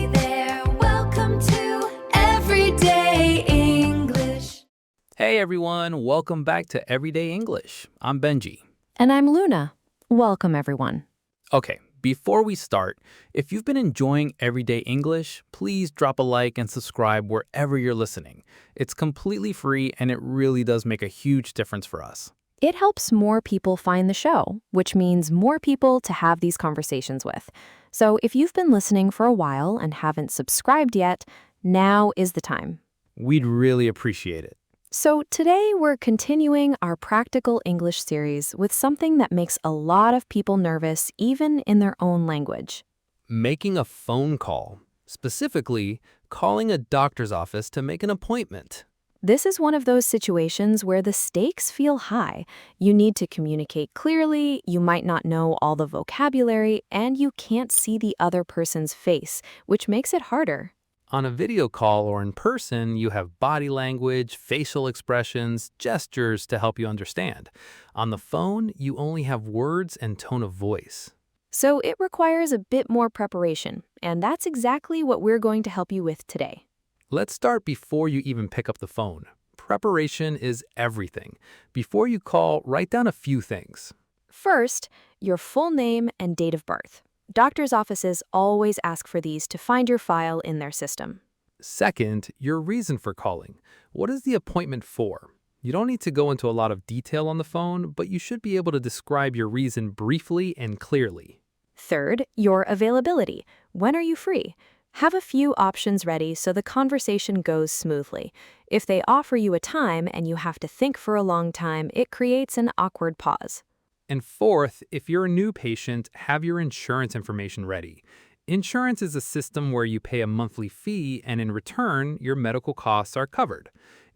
Hey there, welcome to Everyday English. Hey everyone, welcome back to Everyday English. I'm Benji. And I'm Luna. Welcome, everyone. Okay, before we start, if you've been enjoying Everyday English, please drop a like and subscribe wherever you're listening. It's completely free and it really does make a huge difference for us. It helps more people find the show, which means more people to have these conversations with. So if you've been listening for a while and haven't subscribed yet, now is the time. We'd really appreciate it. So today we're continuing our practical English series with something that makes a lot of people nervous, even in their own language. Making a phone call, specifically calling a doctor's office to make an appointment. This is one of those situations where the stakes feel high. You need to communicate clearly, you might not know all the vocabulary, and you can't see the other person's face, which makes it harder. On a video call or in person, you have body language, facial expressions, gestures to help you understand. On the phone, you only have words and tone of voice. So it requires a bit more preparation, and that's exactly what we're going to help you with today. Let's start before you even pick up the phone. Preparation is everything. Before you call, write down a few things. First, your full name and date of birth. Doctors' offices always ask for these to find your file in their system. Second, your reason for calling. What is the appointment for? You don't need to go into a lot of detail on the phone, but you should be able to describe your reason briefly and clearly. Third, your availability. When are you free? Have a few options ready so the conversation goes smoothly. If they offer you a time and you have to think for a long time, it creates an awkward pause. And fourth, if you're a new patient, have your insurance information ready. Insurance is a system where you pay a monthly fee and in return, your medical costs are covered.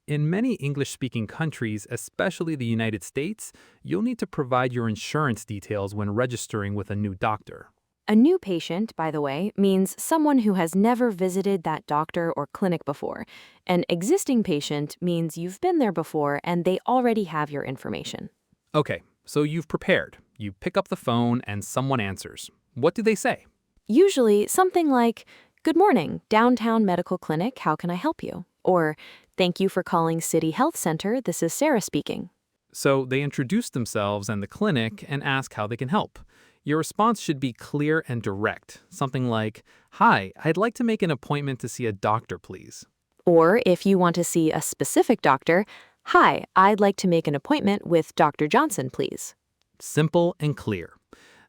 In many English-speaking countries, especially the United States, you'll need to provide your insurance details when registering with a new doctor. A new patient, by the way, means someone who has never visited that doctor or clinic before. An existing patient means you've been there before and they already have your information. Okay, so you've prepared. You pick up the phone and someone answers. What do they say? Usually something like, "Good morning, Downtown Medical Clinic, how can I help you?" Or, "Thank you for calling City Health Center, this is Sarah speaking." So they introduce themselves and the clinic and ask how they can help. Your response should be clear and direct, something like, "Hi, I'd like to make an appointment to see a doctor, please." Or if you want to see a specific doctor, "Hi, I'd like to make an appointment with Dr. Johnson, please." Simple and clear.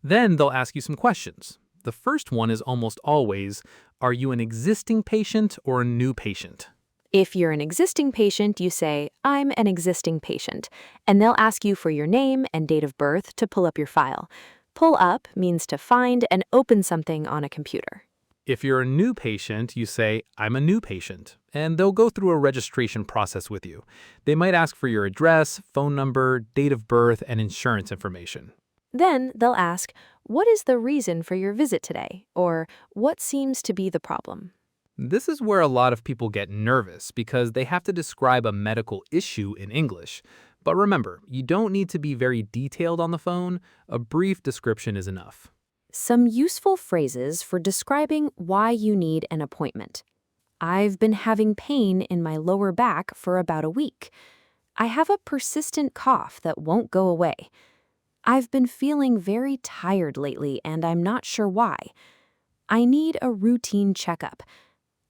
Then they'll ask you some questions. The first one is almost always, are you an existing patient or a new patient? If you're an existing patient, you say, "I'm an existing patient," and they'll ask you for your name and date of birth to pull up your file. Pull up means to find and open something on a computer. If you're a new patient, you say, "I'm a new patient," and they'll go through a registration process with you. They might ask for your address, phone number, date of birth, and insurance information. Then they'll ask, "What is the reason for your visit today?" Or, "What seems to be the problem?" This is where a lot of people get nervous because they have to describe a medical issue in English. But remember, you don't need to be very detailed on the phone. A brief description is enough. Some useful phrases for describing why you need an appointment. "I've been having pain in my lower back for about a week." "I have a persistent cough that won't go away." "I've been feeling very tired lately and I'm not sure why." "I need a routine checkup."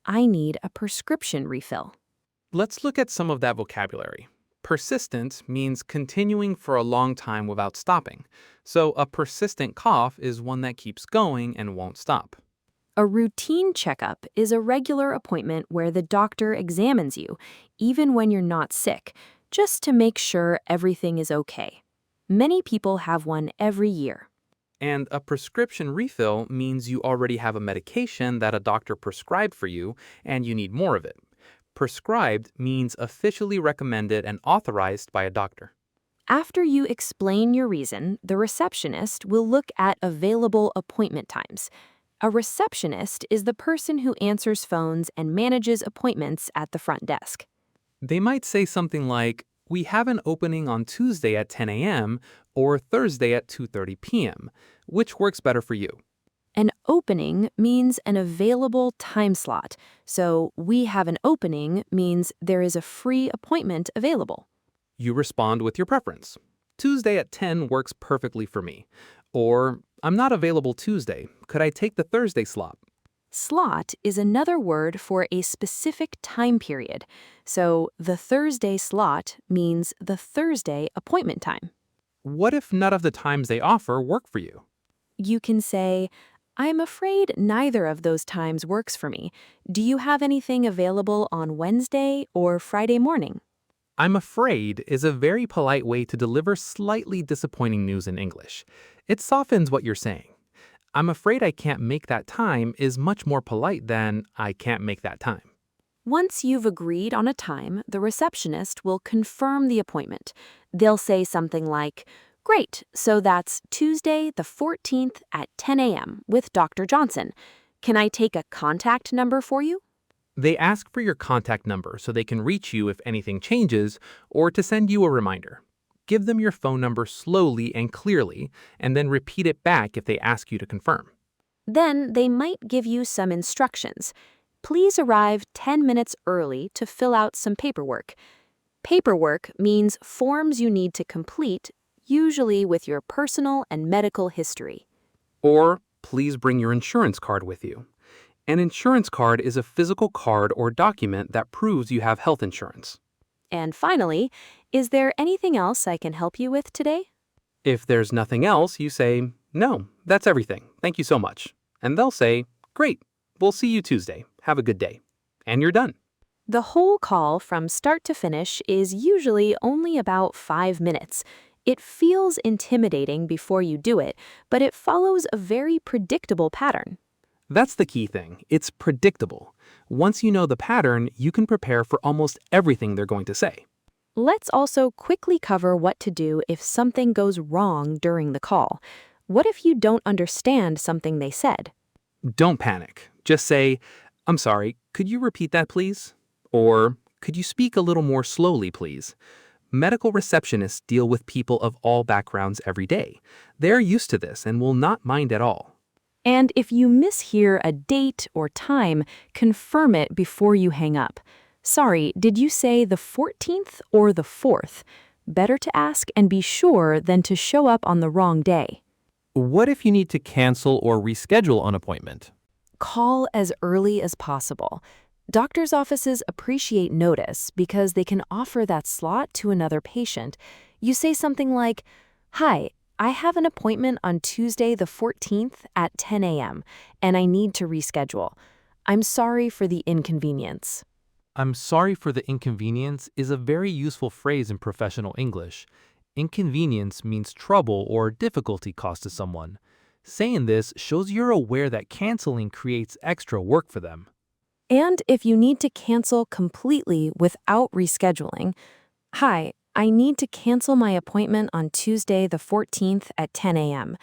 "I need a prescription refill." Let's look at some of that vocabulary. Persistent means continuing for a long time without stopping. So a persistent cough is one that keeps going and won't stop. A routine checkup is a regular appointment where the doctor examines you, even when you're not sick, just to make sure everything is okay. Many people have one every year. And a prescription refill means you already have a medication that a doctor prescribed for you and you need more of it. Prescribed means officially recommended and authorized by a doctor. After you explain your reason, the receptionist will look at available appointment times. A receptionist is the person who answers phones and manages appointments at the front desk. They might say something like, "We have an opening on Tuesday at 10 a.m. or Thursday at 2:30 p.m. Which works better for you?" An opening means an available time slot. So we have an opening means there is a free appointment available. You respond with your preference. Tuesday at 10 works perfectly for me. Or, I'm not available Tuesday. Could I take the Thursday slot? Slot is another word for a specific time period. So the Thursday slot means the Thursday appointment time. What if none of the times they offer work for you? You can say, I'm afraid neither of those times works for me. Do you have anything available on Wednesday or Friday morning? I'm afraid is a very polite way to deliver slightly disappointing news in English. It softens what you're saying. I'm afraid I can't make that time is much more polite than I can't make that time. Once you've agreed on a time, the receptionist will confirm the appointment. They'll say something like, Great, so that's Tuesday the 14th at 10 a.m. with Dr. Johnson. Can I take a contact number for you? They ask for your contact number so they can reach you if anything changes or to send you a reminder. Give them your phone number slowly and clearly, and then repeat it back if they ask you to confirm. Then they might give you some instructions. Please arrive 10 minutes early to fill out some paperwork. Paperwork means forms you need to complete, usually with your personal and medical history. Or, please bring your insurance card with you. An insurance card is a physical card or document that proves you have health insurance. And finally, is there anything else I can help you with today? If there's nothing else, you say, No, that's everything. Thank you so much. And they'll say, Great, we'll see you Tuesday. Have a good day. And you're done. The whole call from start to finish is usually only about 5 minutes. It feels intimidating before you do it, but it follows a very predictable pattern. That's the key thing. It's predictable. Once you know the pattern, you can prepare for almost everything they're going to say. Let's also quickly cover what to do if something goes wrong during the call. What if you don't understand something they said? Don't panic. Just say, I'm sorry, could you repeat that, please? Or, could you speak a little more slowly, please? Medical receptionists deal with people of all backgrounds every day. They're used to this and will not mind at all. And if you mishear a date or time, confirm it before you hang up. Sorry, did you say the 14th or the 4th? Better to ask and be sure than to show up on the wrong day. What if you need to cancel or reschedule an appointment? Call as early as possible. Doctors' offices appreciate notice because they can offer that slot to another patient. You say something like, Hi, I have an appointment on Tuesday the 14th at 10 a.m., and I need to reschedule. I'm sorry for the inconvenience. I'm sorry for the inconvenience is a very useful phrase in professional English. Inconvenience means trouble or difficulty caused to someone. Saying this shows you're aware that canceling creates extra work for them. And if you need to cancel completely without rescheduling, Hi, I need to cancel my appointment on Tuesday the 14th at 10 a.m.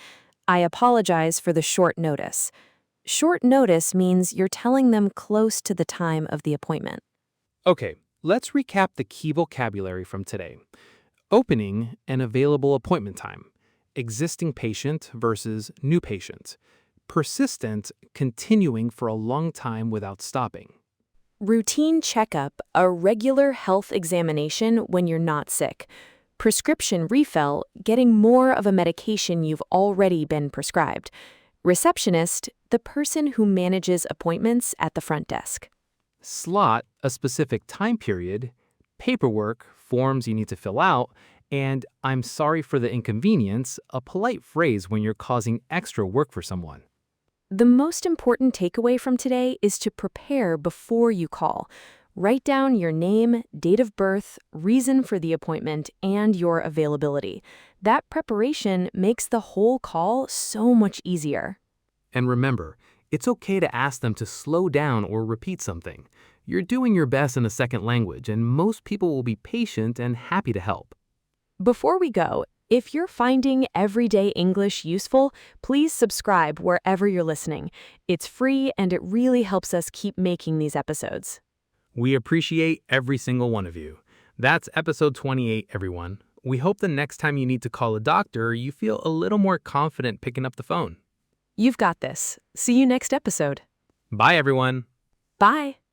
I apologize for the short notice. Short notice means you're telling them close to the time of the appointment. Okay, let's recap the key vocabulary from today. Opening and available appointment time. Existing patient versus new patient. Persistent, continuing for a long time without stopping. Routine checkup, a regular health examination when you're not sick. Prescription refill, getting more of a medication you've already been prescribed. Receptionist, the person who manages appointments at the front desk. Slot, a specific time period. Paperwork, forms you need to fill out. And I'm sorry for the inconvenience, a polite phrase when you're causing extra work for someone. The most important takeaway from today is to prepare before you call. Write down your name, date of birth, reason for the appointment, and your availability. That preparation makes the whole call so much easier. And remember, it's okay to ask them to slow down or repeat something. You're doing your best in a second language, and most people will be patient and happy to help. Before we go, if you're finding Everyday English useful, please subscribe wherever you're listening. It's free and it really helps us keep making these episodes. We appreciate every single one of you. That's episode 28, everyone. We hope the next time you need to call a doctor, you feel a little more confident picking up the phone. You've got this. See you next episode. Bye, everyone. Bye.